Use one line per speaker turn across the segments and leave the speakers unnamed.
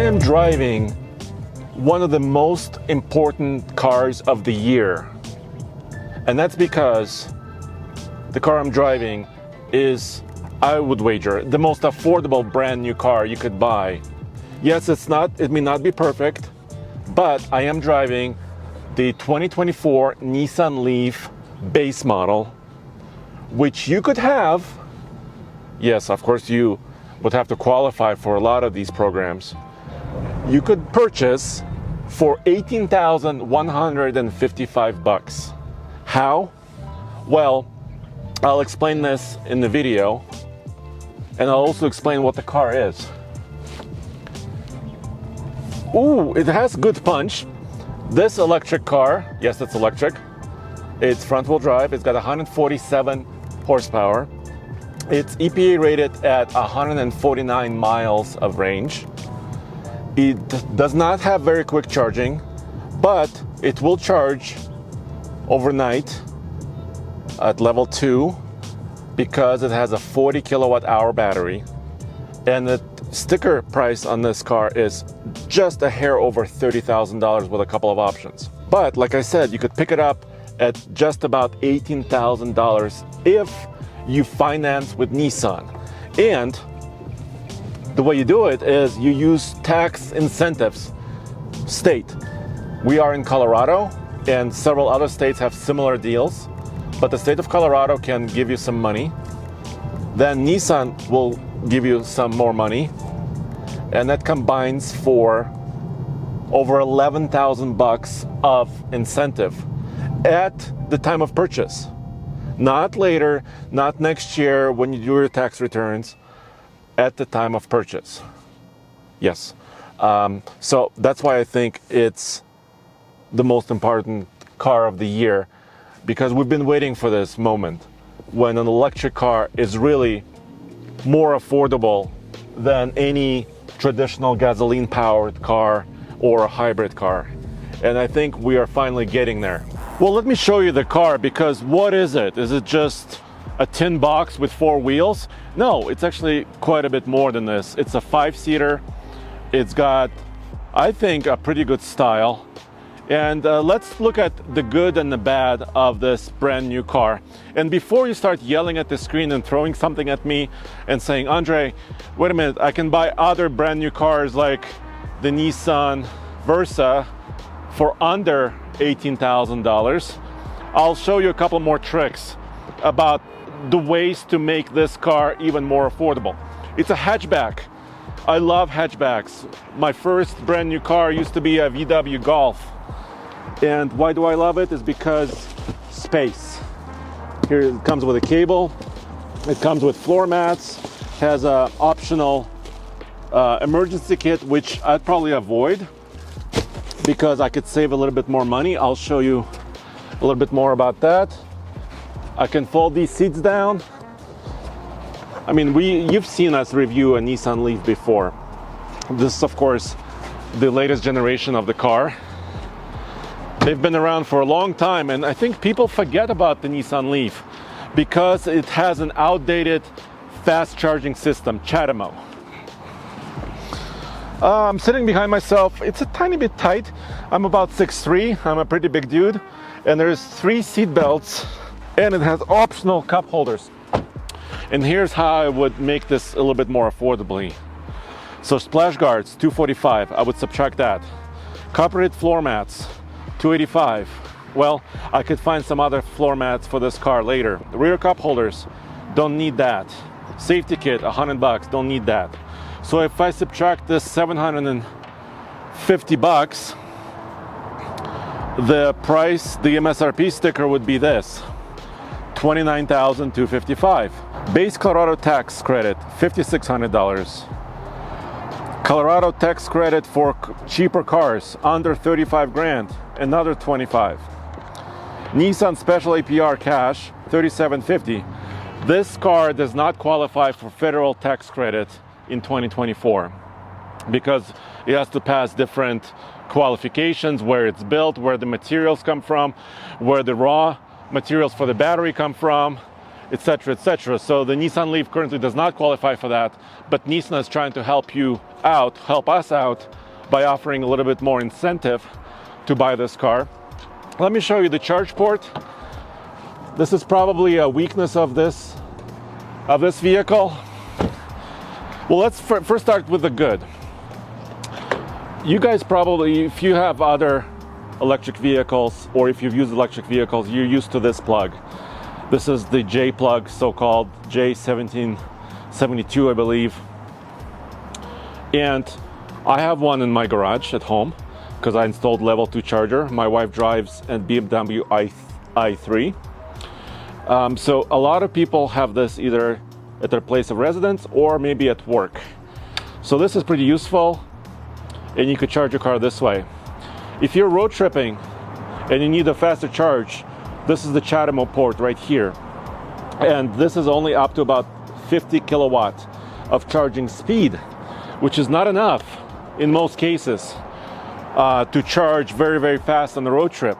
am driving one of the most important cars of the year. And that's because the car I'm driving is, I would wager, the most affordable brand new car you could buy. Yes, it may not be perfect, but I am driving the 2024 Nissan Leaf base model, which you could have. Yes, of course you would have to qualify for a lot of these programs. You could purchase for $18,155. How? Well, I'll explain this in the video, and I'll also explain what the car is. Ooh, it has good punch. This electric car, yes, it's electric. It's front-wheel drive. It's got 147 horsepower. It's EPA rated at 149 miles of range. It does not have very quick charging, but it will charge overnight at level 2 because it has a 40 kilowatt hour battery. And the sticker price on this car is just a hair over $30,000 with a couple of options. But like I said, you could pick it up at just about $18,000 if you finance with Nissan. And the way you do it is you use tax incentives state. We are in Colorado, and several other states have similar deals, but the state of Colorado can give you some money. Then Nissan will give you some more money, and that combines for over $11,000 of incentive at the time of purchase. Not later, not next year when you do your tax returns, at the time of purchase. Yes. So that's why I think it's the most important car of the year, because we've been waiting for this moment when an electric car is really more affordable than any traditional gasoline powered car or a hybrid car. And I think we are finally getting there. Well, let me show you the car, because what is it? Is it just a tin box with 4 wheels? No, it's actually quite a bit more than this. It's a 5-seater. It's got, I think, a pretty good style. And let's look at the good and the bad of this brand new car. And before you start yelling at the screen and throwing something at me and saying, Andre, wait a minute, I can buy other brand new cars like the Nissan Versa for under $18,000, I'll show you a couple more tricks about the ways to make this car even more affordable. It's a hatchback. I love hatchbacks. My first brand new car used to be a VW Golf. And why do I love it? Is because space. Here it comes with a cable. It comes with floor mats. Has a optional emergency kit, which I'd probably avoid because I could save a little bit more money. I'll show you a little bit more about that. I can fold these seats down. I mean, you've seen us review a Nissan Leaf before. This is, of course, the latest generation of the car. They've been around for a long time, and I think people forget about the Nissan Leaf because it has an outdated fast charging system, CHAdeMO. I'm sitting behind myself. It's a tiny bit tight. I'm about 6'3". I'm a pretty big dude. And there's 3 seat belts, and it has optional cup holders. And here's how I would make this a little bit more affordably. So splash guards, $245. I would subtract that. Copper floor mats, $285. Well, I could find some other floor mats for this car later. The rear cup holders, don't need that. Safety kit, $100, don't need that. So if I subtract this $750, the price, the MSRP sticker would be this, $29,255. Base Colorado tax credit, $5,600. Colorado tax credit for cheaper cars, under 35 grand, another 25. Nissan special APR cash, $3,750. This car does not qualify for federal tax credit in 2024 because it has to pass different qualifications, where it's built, where the materials come from, where the raw materials for the battery come from, etc., etc. So the Nissan Leaf currently does not qualify for that, but Nissan is trying to help us out by offering a little bit more incentive to buy this car. Let me show you the charge port. This is probably a weakness of this vehicle. Well, let's first start with the good. You guys probably, if you have other electric vehicles, or if you've used electric vehicles, you're used to this plug. This is the J plug, so-called J1772, I believe. And I have one in my garage at home because I installed level 2 charger. My wife drives a BMW i3. So a lot of people have this either at their place of residence or maybe at work. So this is pretty useful, and you could charge your car this way. If you're road tripping and you need a faster charge, this is the CHAdeMO port right here. And this is only up to about 50 kilowatt of charging speed, which is not enough in most cases to charge very, very fast on the road trip.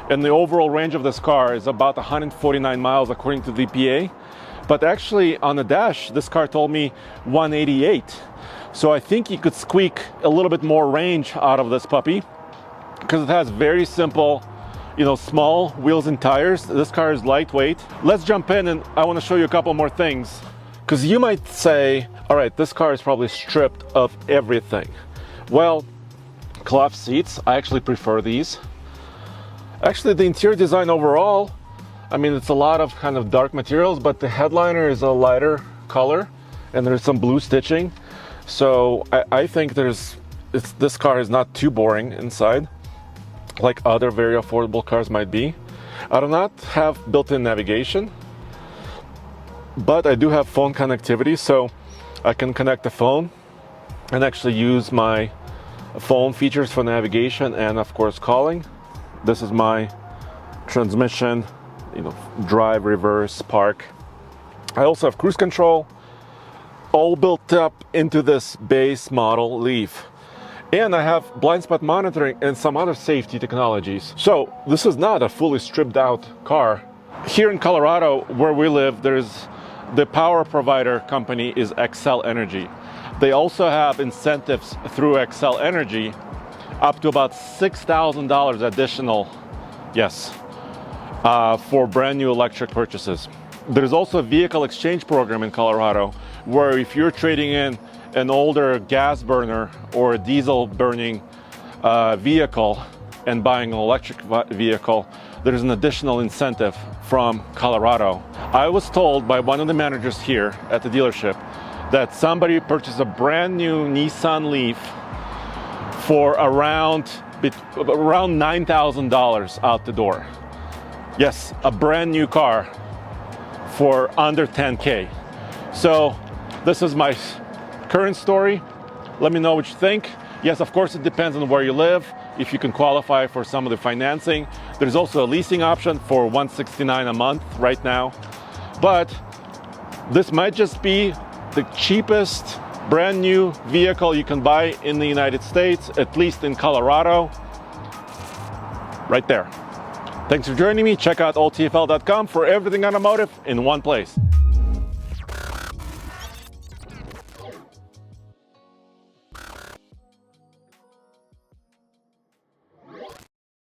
And the overall range of this car is about 149 miles according to the EPA. But actually on the dash, this car told me 188. So I think you could squeak a little bit more range out of this puppy because it has very simple, small wheels and tires. This car is lightweight. Let's jump in, and I want to show you a couple more things, because you might say, all right, this car is probably stripped of everything. Well, cloth seats, I actually prefer these. Actually, the interior design overall, it's a lot of kind of dark materials, but the headliner is a lighter color and there's some blue stitching. So I think this car is not too boring inside, like other very affordable cars might be. I do not have built-in navigation, but I do have phone connectivity, so I can connect the phone and actually use my phone features for navigation and of course calling. This is my transmission, drive, reverse, park. I also have cruise control, all built up into this base model Leaf. And I have blind spot monitoring and some other safety technologies. So this is not a fully stripped out car. Here in Colorado, where we live, the power provider company is Xcel Energy. They also have incentives through Xcel Energy up to about $6,000 additional, for brand new electric purchases. There's also a vehicle exchange program in Colorado where if you're trading in an older gas burner or a diesel burning vehicle and buying an electric vehicle, there's an additional incentive from Colorado. I was told by one of the managers here at the dealership that somebody purchased a brand new Nissan Leaf for around $9,000 out the door. Yes, a brand new car for under 10K. So this is my current story. Let me know what you think. Yes, of course, it depends on where you live, if you can qualify for some of the financing. There's also a leasing option for $169 a month right now. But this might just be the cheapest brand new vehicle you can buy in the United States, at least in Colorado, right there. Thanks for joining me. Check out alltfl.com for everything automotive in one place.